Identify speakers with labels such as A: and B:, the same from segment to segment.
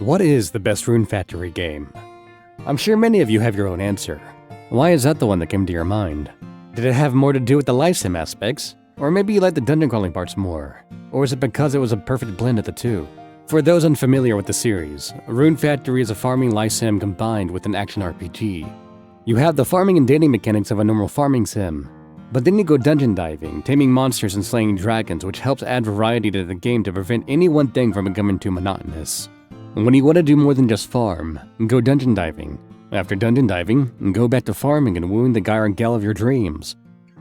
A: What is the best Rune Factory game? I'm sure many of you have your own answer. Why is that the one that came to your mind? Did it have more to do with the life sim aspects? Or maybe you like the dungeon crawling parts more? Or is it because it was a perfect blend of the two? For those unfamiliar with the series, Rune Factory is a farming life sim combined with an action RPG. You have the farming and dating mechanics of a normal farming sim, but then you go dungeon diving, taming monsters and slaying dragons, which helps add variety to the game to prevent any one thing from becoming too monotonous. When you want to do more than just farm, go dungeon diving. After dungeon diving, go back to farming and wooing the guy or gal of your dreams.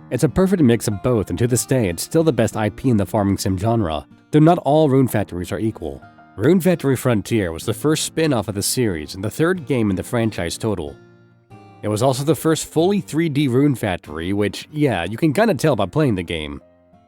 A: It's a perfect mix of both, and to this day, it's still the best IP in the farming sim genre, though not all Rune Factories are equal. Rune Factory Frontier was the first spin-off of the series and the third game in the franchise total. It was also the first fully 3D Rune Factory, which, yeah, you can kinda tell by playing the game.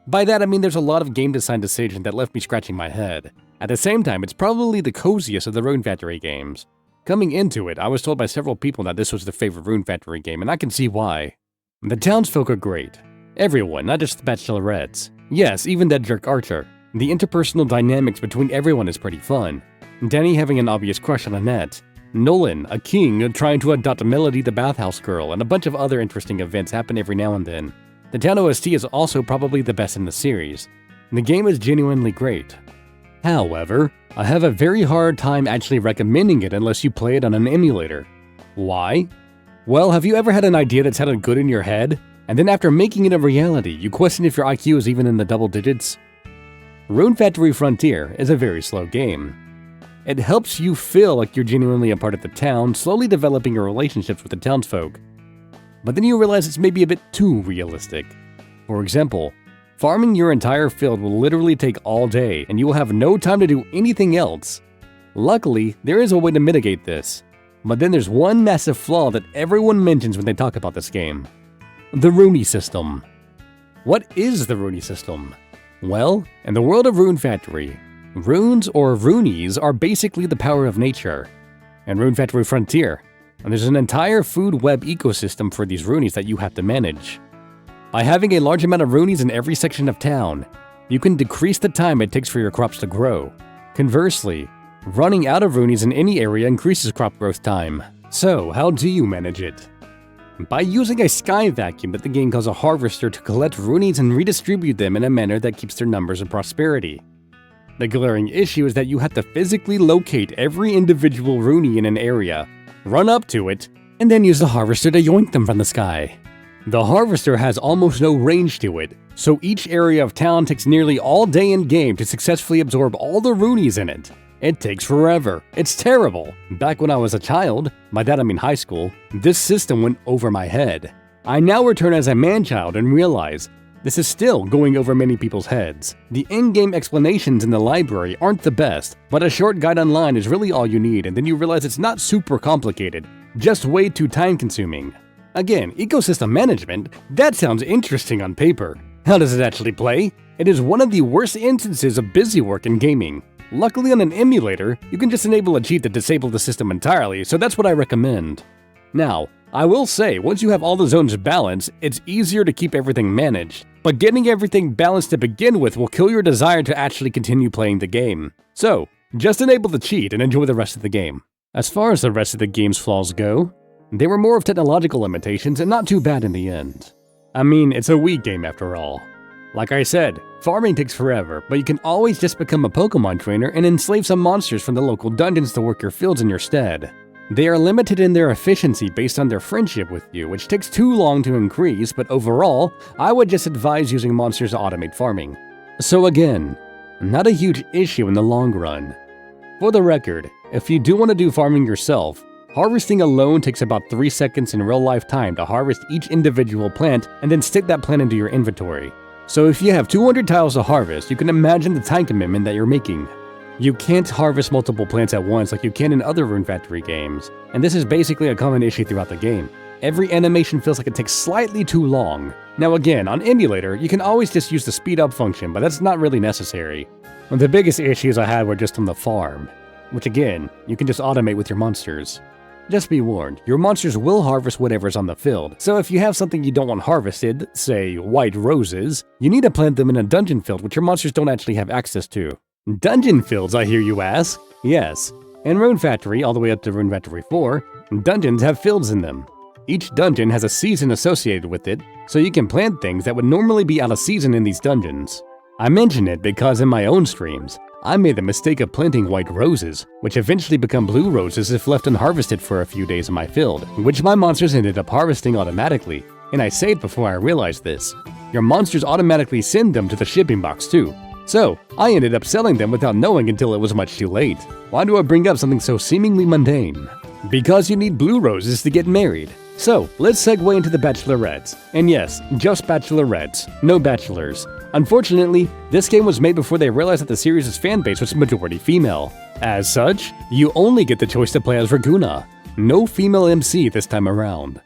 A: By that I mean there's a lot of game design decisions that left me scratching my head. At the same time, it's probably the coziest of the Rune Factory games. Coming into it, I was told by several people that this was their favorite Rune Factory game, and I can see why. The townsfolk are great. Everyone, not just the bachelorettes. Yes, even that jerk Archer. The interpersonal dynamics between everyone is pretty fun. Danny having an obvious crush on Annette. Nolan, a king, trying to adopt Melody the bathhouse girl, and a bunch of other interesting events happen every now and then. The town OST is also probably the best in the series. The game is genuinely great. However, I have a very hard time actually recommending it unless you play it on an emulator. Why? Well, have you ever had an idea that sounded good in your head, and then after making it a reality, you question if your IQ is even in the double digits? Rune Factory Frontier is a very slow game. It helps you feel like you're genuinely a part of the town, slowly developing your relationships with the townsfolk. But then you realize it's maybe a bit too realistic. For example, farming your entire field will literally take all day, and you will have no time to do anything else. Luckily, there is a way to mitigate this. But then there's one massive flaw that everyone mentions when they talk about this game. The Rune system. What is the Rune system? Well, in the world of Rune Factory, runes or runies are basically the power of nature. In Rune Factory Frontier, there's an entire food web ecosystem for these runies that you have to manage. By having a large amount of runies in every section of town, you can decrease the time it takes for your crops to grow. Conversely, running out of runies in any area increases crop growth time. So, how do you manage it? By using a sky vacuum that the game calls a harvester to collect runies and redistribute them in a manner that keeps their numbers and prosperity. The glaring issue is that you have to physically locate every individual runie in an area, run up to it, and then use the harvester to yoink them from the sky. The harvester has almost no range to it, so each area of town takes nearly all day in game to successfully absorb all the runies in it. It takes forever. It's terrible. Back when I was a child, by that I mean high school, this system went over my head. I now return as a man-child and realize this is still going over many people's heads. The in-game explanations in the library aren't the best, but a short guide online is really all you need, and then you realize it's not super complicated, just way too time-consuming. Again, ecosystem management? That sounds interesting on paper. How does it actually play? It is one of the worst instances of busy work in gaming. Luckily on an emulator, you can just enable a cheat to disable the system entirely, so that's what I recommend. Now, I will say, once you have all the zones balanced, it's easier to keep everything managed. But getting everything balanced to begin with will kill your desire to actually continue playing the game. So, just enable the cheat and enjoy the rest of the game. As far as the rest of the game's flaws go, they were more of technological limitations and not too bad in the end. I mean, it's a Wii game after all. Like I said, farming takes forever, but you can always just become a Pokemon trainer and enslave some monsters from the local dungeons to work your fields in your stead. They are limited in their efficiency based on their friendship with you, which takes too long to increase, but overall, I would just advise using monsters to automate farming. So again, not a huge issue in the long run. For the record, if you do want to do farming yourself, harvesting alone takes about 3 seconds in real life time to harvest each individual plant and then stick that plant into your inventory. So if you have 200 tiles to harvest, you can imagine the time commitment that you're making. You can't harvest multiple plants at once like you can in other Rune Factory games, and this is basically a common issue throughout the game. Every animation feels like it takes slightly too long. Now again, on emulator, you can always just use the speed up function, but that's not really necessary. The biggest issues I had were just on the farm, which again, you can just automate with your monsters. Just be warned, your monsters will harvest whatever's on the field, so if you have something you don't want harvested, say white roses, you need to plant them in a dungeon field which your monsters don't actually have access to. Dungeon fields, I hear you ask? Yes. In Rune Factory, all the way up to Rune Factory 4, dungeons have fields in them. Each dungeon has a season associated with it, so you can plant things that would normally be out of season in these dungeons. I mention it because in my own streams, I made the mistake of planting white roses, which eventually become blue roses if left unharvested for a few days in my field, which my monsters ended up harvesting automatically. And I say it before I realized this. Your monsters automatically send them to the shipping box too. So, I ended up selling them without knowing until it was much too late. Why do I bring up something so seemingly mundane? Because you need blue roses to get married. So, let's segue into the bachelorettes. And yes, just bachelorettes, no bachelors. Unfortunately, this game was made before they realized that the series' fanbase was majority female. As such, you only get the choice to play as Raguna. No female MC this time around.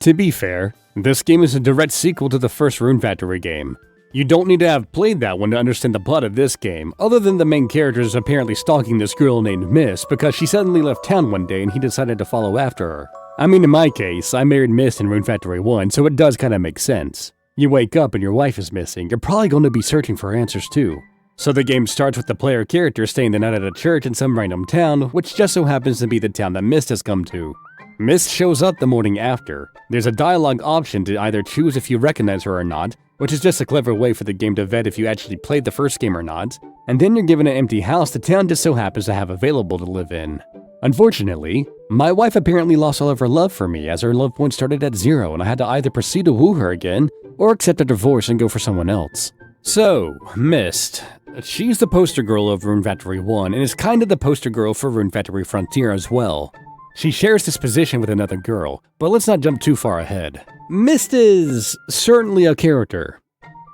A: To be fair, this game is a direct sequel to the first Rune Factory game. You don't need to have played that one to understand the plot of this game, other than the main character is apparently stalking this girl named Miss because she suddenly left town one day and he decided to follow after her. I mean, in my case, I married Miss in Rune Factory 1, so it does kinda make sense. You wake up and your wife is missing, you're probably going to be searching for answers too. So the game starts with the player character staying the night at a church in some random town, which just so happens to be the town that Mist has come to. Mist shows up the morning after. There's a dialogue option to either choose if you recognize her or not, which is just a clever way for the game to vet if you actually played the first game or not, and then you're given an empty house the town just so happens to have available to live in. Unfortunately, my wife apparently lost all of her love for me as her love point started at 0 and I had to either proceed to woo her again or accept a divorce and go for someone else. So, Mist. She's the poster girl of Rune Factory 1 and is kind of the poster girl for Rune Factory Frontier as well. She shares this position with another girl, but let's not jump too far ahead. Mist is certainly a character.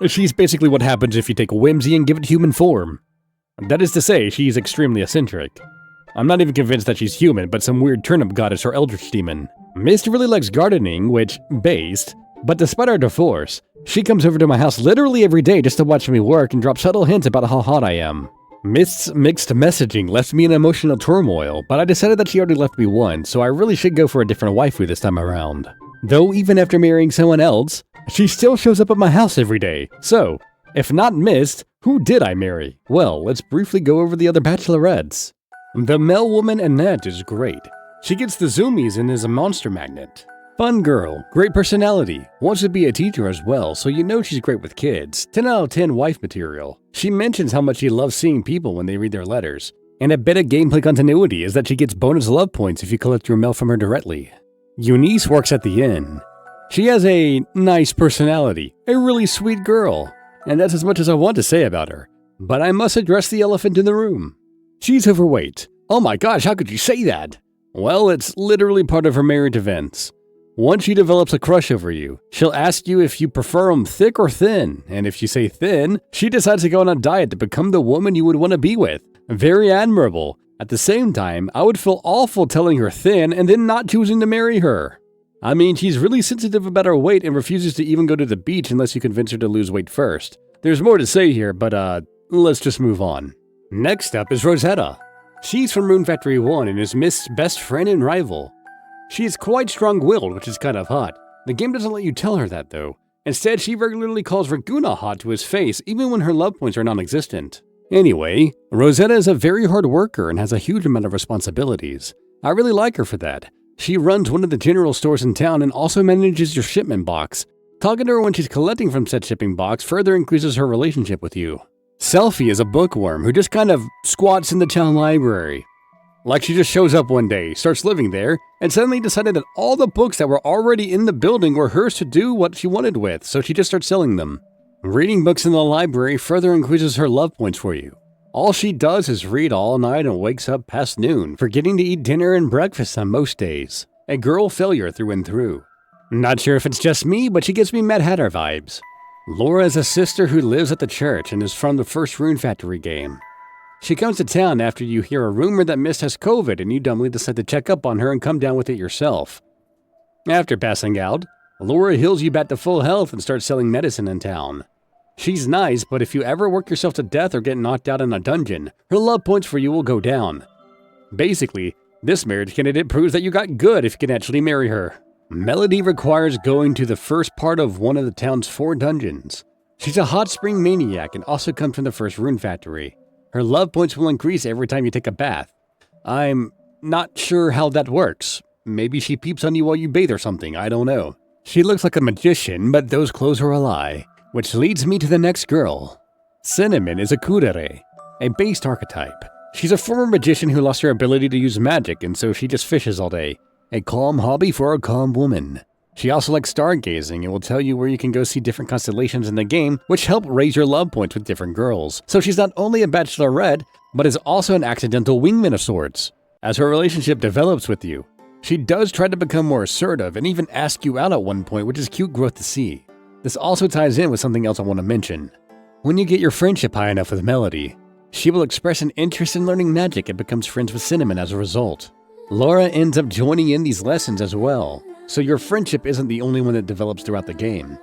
A: She's basically what happens if you take whimsy and give it human form. That is to say, she's extremely eccentric. I'm not even convinced that she's human, but some weird turnip goddess or eldritch demon. Mist really likes gardening, which, based, but despite our divorce, she comes over to my house literally every day just to watch me work and drop subtle hints about how hot I am. Mist's mixed messaging left me in emotional turmoil, but I decided that she already left me once, so I really should go for a different waifu this time around. Though even after marrying someone else, she still shows up at my house every day. So, if not Mist, who did I marry? Well, let's briefly go over the other bachelorettes. The male woman Annette is great. She gets the zoomies and is a monster magnet. Fun girl, great personality, wants to be a teacher as well, so you know she's great with kids. 10 out of 10 wife material. She mentions how much she loves seeing people when they read their letters. And a bit of gameplay continuity is that she gets bonus love points if you collect your mail from her directly. Eunice works at the inn. She has a nice personality, a really sweet girl, and that's as much as I want to say about her. But I must address the elephant in the room. She's overweight. Oh my gosh, how could you say that? Well, it's literally part of her marriage events. Once she develops a crush over you, she'll ask you if you prefer them thick or thin, and if you say thin, she decides to go on a diet to become the woman you would want to be with. Very admirable. At the same time, I would feel awful telling her thin and then not choosing to marry her. I mean, she's really sensitive about her weight and refuses to even go to the beach unless you convince her to lose weight first. There's more to say here, but let's just move on. Next up is Rosetta. She's from Rune Factory 1 and is Mist's best friend and rival. She is quite strong-willed, which is kind of hot. The game doesn't let you tell her that, though. Instead, she regularly calls Raguna hot to his face, even when her love points are non-existent. Anyway, Rosetta is a very hard worker and has a huge amount of responsibilities. I really like her for that. She runs one of the general stores in town and also manages your shipment box. Talking to her when she's collecting from said shipping box further increases her relationship with you. Selfie is a bookworm who just kind of squats in the town library. Like she just shows up one day, starts living there, and suddenly decided that all the books that were already in the building were hers to do what she wanted with, so she just starts selling them. Reading books in the library further increases her love points for you. All she does is read all night and wakes up past noon, forgetting to eat dinner and breakfast on most days. A girl failure through and through. Not sure if it's just me, but she gives me Mad Hatter vibes. Laura is a sister who lives at the church and is from the first Rune Factory game. She comes to town after you hear a rumor that Mist has COVID and you dumbly decide to check up on her and come down with it yourself. After passing out, Laura heals you back to full health and starts selling medicine in town. She's nice, but if you ever work yourself to death or get knocked out in a dungeon, her love points for you will go down. Basically, this marriage candidate proves that you got good if you can actually marry her. Melody requires going to the first part of one of the town's 4 dungeons. She's a hot spring maniac and also comes from the first Rune Factory. Her love points will increase every time you take a bath. I'm not sure how that works. Maybe she peeps on you while you bathe or something, I don't know. She looks like a magician, but those clothes are a lie. Which leads me to the next girl. Cinnamon is a kudere, a based archetype. She's a former magician who lost her ability to use magic, and so she just fishes all day. A calm hobby for a calm woman. She also likes stargazing and will tell you where you can go see different constellations in the game, which help raise your love points with different girls. So she's not only a bachelorette, but is also an accidental wingman of sorts. As her relationship develops with you, she does try to become more assertive and even ask you out at one point, which is cute growth to see. This also ties in with something else I want to mention. When you get your friendship high enough with Melody, she will express an interest in learning magic and becomes friends with Cinnamon as a result. Laura ends up joining in these lessons as well, so your friendship isn't the only one that develops throughout the game.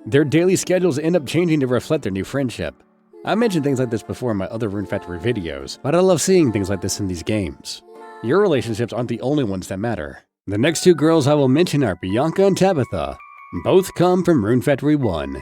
A: Their daily schedules end up changing to reflect their new friendship. I mentioned things like this before in my other Rune Factory videos, but I love seeing things like this in these games. Your relationships aren't the only ones that matter. The next two girls I will mention are Bianca and Tabitha. Both come from Rune Factory 1.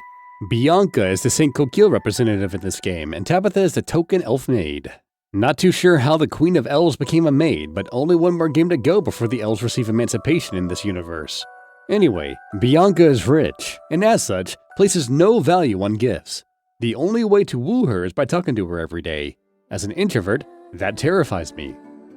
A: Bianca is the St. Kokil representative in this game, and Tabitha is the token elf maid. Not too sure how the Queen of Elves became a maid, but only one more game to go before the elves receive emancipation in this universe. Anyway, Bianca is rich, and as such, places no value on gifts. The only way to woo her is by talking to her every day. As an introvert, that terrifies me.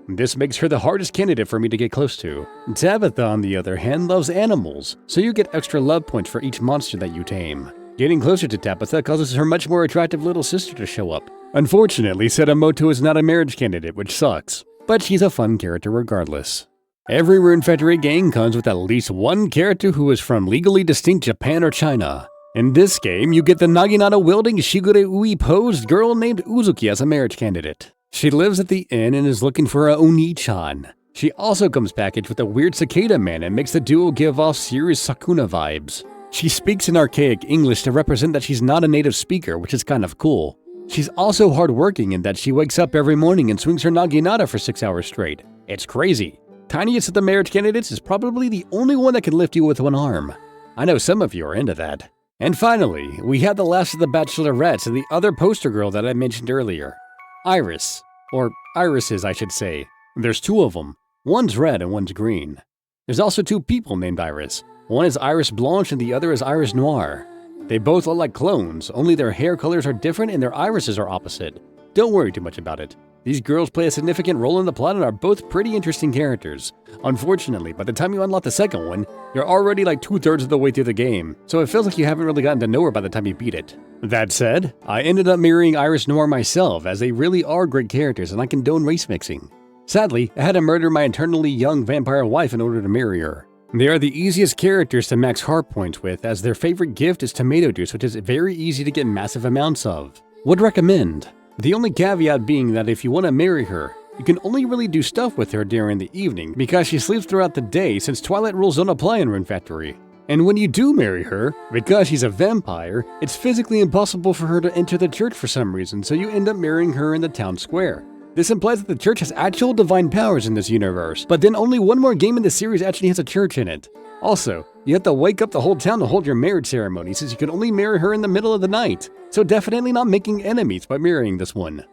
A: This makes her the hardest candidate for me to get close to. Tabitha, on the other hand, loves animals, so you get extra love points for each monster that you tame. Getting closer to Tabitha causes her much more attractive little sister to show up. Unfortunately, Sadamoto is not a marriage candidate, which sucks, but she's a fun character regardless. Every Rune Factory game comes with at least one character who is from legally distinct Japan or China. In this game, you get the Naginata-wielding Shigure-ui posed girl named Uzuki as a marriage candidate. She lives at the inn and is looking for a Oni-chan. She also comes packaged with a weird cicada man and makes the duo give off serious Sakuna vibes. She speaks in archaic English to represent that she's not a native speaker, which is kind of cool. She's also hardworking in that she wakes up every morning and swings her naginata for 6 hours straight. It's crazy. Tiniest of the marriage candidates is probably the only one that can lift you with one arm. I know some of you are into that. And finally, we have the last of the bachelorettes and the other poster girl that I mentioned earlier. Iris. Or irises, I should say. There's two of them. One's red and one's green. There's also two people named Iris. One is Iris Blanche and the other is Iris Noir. They both look like clones, only their hair colors are different and their irises are opposite. Don't worry too much about it. These girls play a significant role in the plot and are both pretty interesting characters. Unfortunately, by the time you unlock the second one, you're already like 2/3 of the way through the game, so it feels like you haven't really gotten to know her by the time you beat it. That said, I ended up mirroring Iris Noir myself, as they really are great characters and I condone race mixing. Sadly, I had to murder my eternally young vampire wife in order to marry her. They are the easiest characters to max heart points with, as their favorite gift is tomato juice, which is very easy to get massive amounts of. Would recommend. The only caveat being that if you want to marry her, you can only really do stuff with her during the evening because she sleeps throughout the day, since Twilight rules don't apply in Rune Factory. And when you do marry her, because she's a vampire, it's physically impossible for her to enter the church for some reason, so you end up marrying her in the town square. This implies that the church has actual divine powers in this universe, but then only one more game in the series actually has a church in it. Also, you have to wake up the whole town to hold your marriage ceremony, since you can only marry her in the middle of the night. So definitely not making enemies by marrying this one.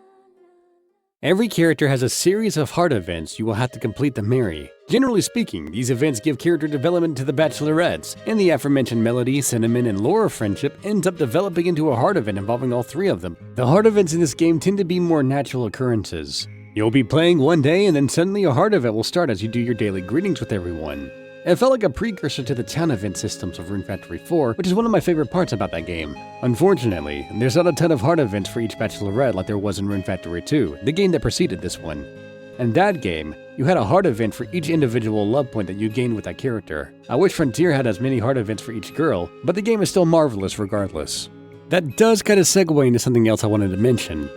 A: Every character has a series of heart events you will have to complete to marry. Generally speaking, these events give character development to the bachelorettes, and the aforementioned Melody, Cinnamon, and Laura friendship ends up developing into a heart event involving all three of them. The heart events in this game tend to be more natural occurrences. You'll be playing one day and then suddenly a heart event will start as you do your daily greetings with everyone. It felt like a precursor to the town event systems of Rune Factory 4, which is one of my favorite parts about that game. Unfortunately, there's not a ton of heart events for each bachelorette like there was in Rune Factory 2, the game that preceded this one. In that game, you had a heart event for each individual love point that you gained with that character. I wish Frontier had as many heart events for each girl, but the game is still marvelous regardless. That does kind of segue into something else I wanted to mention.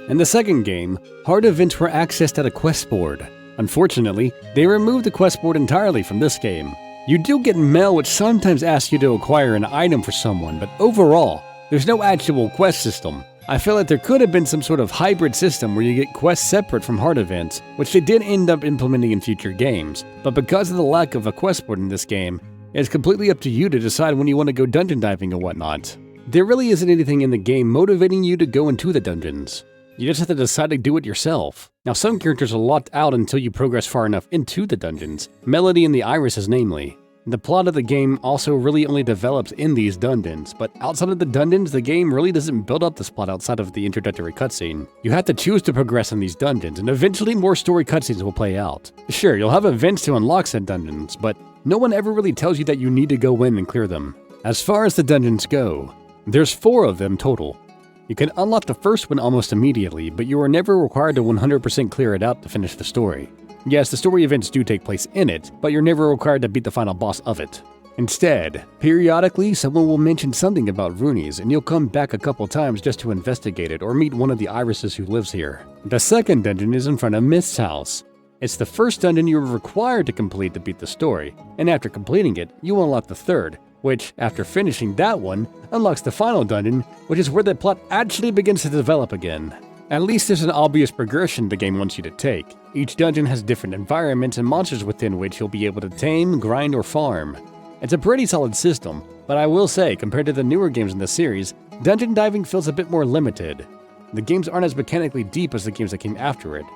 A: In the second game, heart events were accessed at a quest board. Unfortunately, they removed the quest board entirely from this game. You do get mail which sometimes asks you to acquire an item for someone, but overall, there's no actual quest system. I feel like there could have been some sort of hybrid system where you get quests separate from heart events, which they did end up implementing in future games, but because of the lack of a quest board in this game, it's completely up to you to decide when you want to go dungeon diving and whatnot. There really isn't anything in the game motivating you to go into the dungeons. You just have to decide to do it yourself. Now, some characters are locked out until you progress far enough into the dungeons, Melody and the Irises namely. The plot of the game also really only develops in these dungeons, but outside of the dungeons, the game really doesn't build up this plot outside of the introductory cutscene. You have to choose to progress in these dungeons, and eventually more story cutscenes will play out. Sure, you'll have events to unlock said dungeons, but no one ever really tells you that you need to go in and clear them. As far as the dungeons go, there's 4 of them total. You can unlock the first one almost immediately, but you are never required to 100% clear it out to finish the story. Yes, the story events do take place in it, but you're never required to beat the final boss of it. Instead, periodically someone will mention something about Runes, and you'll come back a couple times just to investigate it or meet one of the Irises who lives here. The second dungeon is in front of Mist's house. It's the first dungeon you're required to complete to beat the story, and after completing it, you unlock the third, which, after finishing that one, unlocks the final dungeon, which is where the plot actually begins to develop again. At least there's an obvious progression the game wants you to take. Each dungeon has different environments and monsters within which you'll be able to tame, grind, or farm. It's a pretty solid system, but I will say, compared to the newer games in the series, dungeon diving feels a bit more limited. The games aren't as mechanically deep as the games that came after it.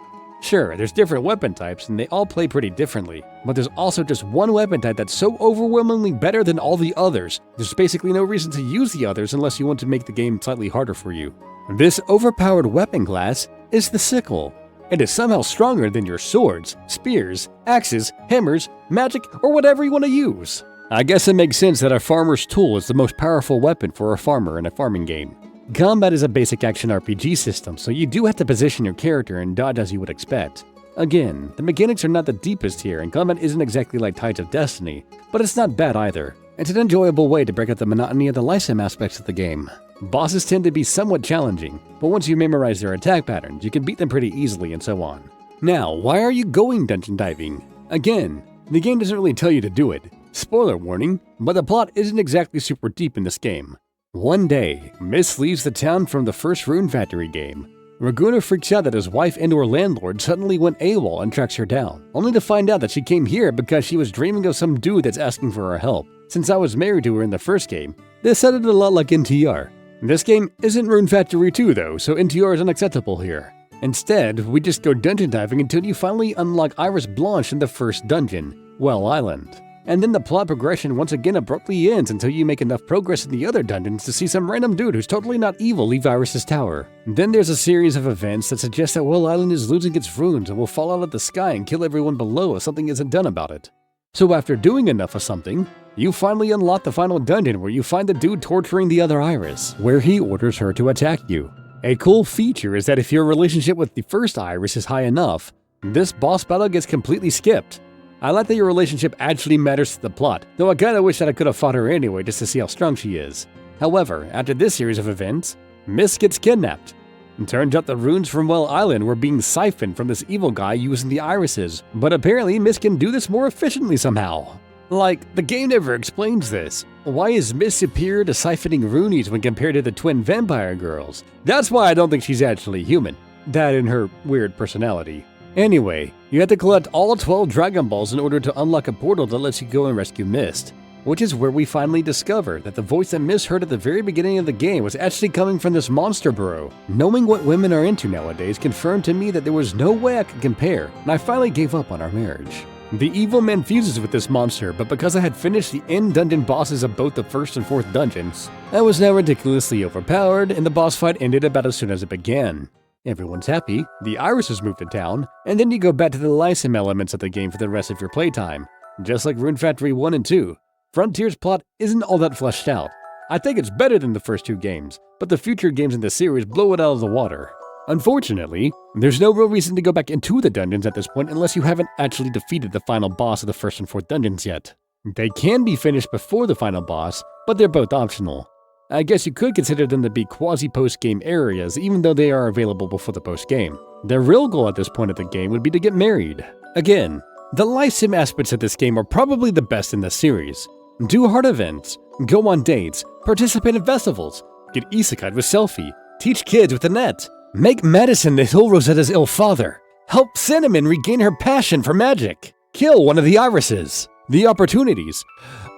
A: Sure, there's different weapon types and they all play pretty differently, but there's also just one weapon type that's so overwhelmingly better than all the others, there's basically no reason to use the others unless you want to make the game slightly harder for you. This overpowered weapon class is the sickle. It is somehow stronger than your swords, spears, axes, hammers, magic, or whatever you want to use. I guess it makes sense that a farmer's tool is the most powerful weapon for a farmer in a farming game. Combat is a basic action RPG system, so you do have to position your character and dodge as you would expect. Again, the mechanics are not the deepest here, and combat isn't exactly like Tides of Destiny, but it's not bad either. It's an enjoyable way to break up the monotony of the Lysim aspects of the game. Bosses tend to be somewhat challenging, but once you memorize their attack patterns, you can beat them pretty easily and so on. Now, why are you going dungeon diving? Again, the game doesn't really tell you to do it. Spoiler warning, but the plot isn't exactly super deep in this game. One day, Miss leaves the town from the first Rune Factory game. Raguna freaks out that his wife and/or landlord suddenly went AWOL and tracks her down, only to find out that she came here because she was dreaming of some dude that's asking for her help. Since I was married to her in the first game, this sounded a lot like NTR. This game isn't Rune Factory 2 though, so NTR is unacceptable here. Instead, we just go dungeon diving until you finally unlock Iris Blanche in the first dungeon, Well Island. And then the plot progression once again abruptly ends until you make enough progress in the other dungeons to see some random dude who's totally not evil leave Iris' tower. Then there's a series of events that suggest that Well Island is losing its runes and will fall out of the sky and kill everyone below if something isn't done about it. So after doing enough of something, you finally unlock the final dungeon where you find the dude torturing the other Iris, where he orders her to attack you. A cool feature is that if your relationship with the first Iris is high enough, this boss battle gets completely skipped. I like that your relationship actually matters to the plot, though I kinda wish that I could have fought her anyway just to see how strong she is. However, after this series of events, Miss gets kidnapped. It turns out the runes from Well Island were being siphoned from this evil guy using the irises, but apparently Miss can do this more efficiently somehow. Like, the game never explains this. Why is Miss superior to siphoning runes when compared to the twin vampire girls? That's why I don't think she's actually human. That and her weird personality. Anyway, you have to collect all 12 Dragon Balls in order to unlock a portal that lets you go and rescue Mist. Which is where we finally discover that the voice that Mist heard at the very beginning of the game was actually coming from this monster bro. Knowing what women are into nowadays confirmed to me that there was no way I could compare, and I finally gave up on our marriage. The evil man fuses with this monster, but because I had finished the end dungeon bosses of both the first and fourth dungeons, I was now ridiculously overpowered, and the boss fight ended about as soon as it began. Everyone's happy, the irises moved to town, and then you go back to the Lysim elements of the game for the rest of your playtime. Just like Rune Factory 1 and 2, Frontier's plot isn't all that fleshed out. I think it's better than the first two games, but the future games in the series blow it out of the water. Unfortunately, there's no real reason to go back into the dungeons at this point unless you haven't actually defeated the final boss of the first and fourth dungeons yet. They can be finished before the final boss, but they're both optional. I guess you could consider them to be quasi-post-game areas even though they are available before the post-game. Their real goal at this point of the game would be to get married. Again, the Lysim aspects of this game are probably the best in the series. Do hard events, go on dates, participate in festivals, get isekai'd with Selphie, teach kids with the net, make medicine to heal Rosetta's ill father, help Cinnamon regain her passion for magic, kill one of the irises. The opportunities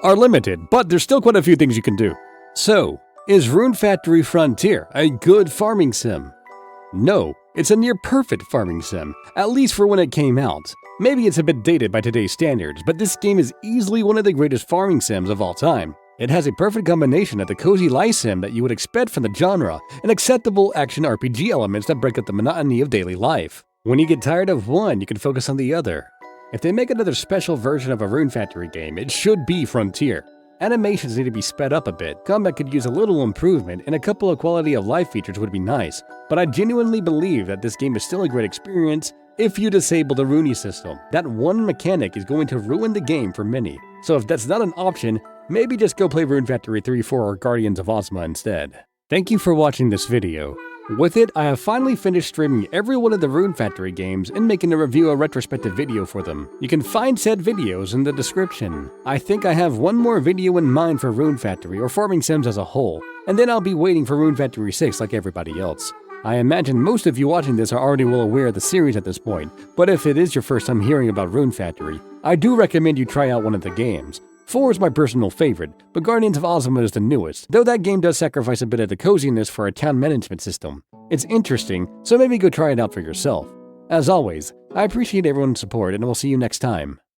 A: are limited, but there's still quite a few things you can do. So, is Rune Factory Frontier a good farming sim? No, it's a near-perfect farming sim, at least for when it came out. Maybe it's a bit dated by today's standards, but this game is easily one of the greatest farming sims of all time. It has a perfect combination of the cozy life sim that you would expect from the genre and acceptable action RPG elements that break up the monotony of daily life. When you get tired of one, you can focus on the other. If they make another special version of a Rune Factory game, it should be Frontier. Animations need to be sped up a bit, combat could use a little improvement, and a couple of quality of life features would be nice, but I genuinely believe that this game is still a great experience if you disable the Rune system. That one mechanic is going to ruin the game for many, so if that's not an option, maybe just go play Rune Factory 3, 4, or Guardians of Ozma instead. Thank you for watching this video. With it, I have finally finished streaming every one of the Rune Factory games and making a retrospective video for them. You can find said videos in the description. I think I have one more video in mind for Rune Factory or farming sims as a whole, and then I'll be waiting for Rune Factory 6 like everybody else. I imagine most of you watching this are already well aware of the series at this point, but if it is your first time hearing about Rune Factory, I do recommend you try out one of the games. 4 is my personal favorite, but Guardians of Ozma is the newest, though that game does sacrifice a bit of the coziness for a town management system. It's interesting, so maybe go try it out for yourself. As always, I appreciate everyone's support and we'll see you next time.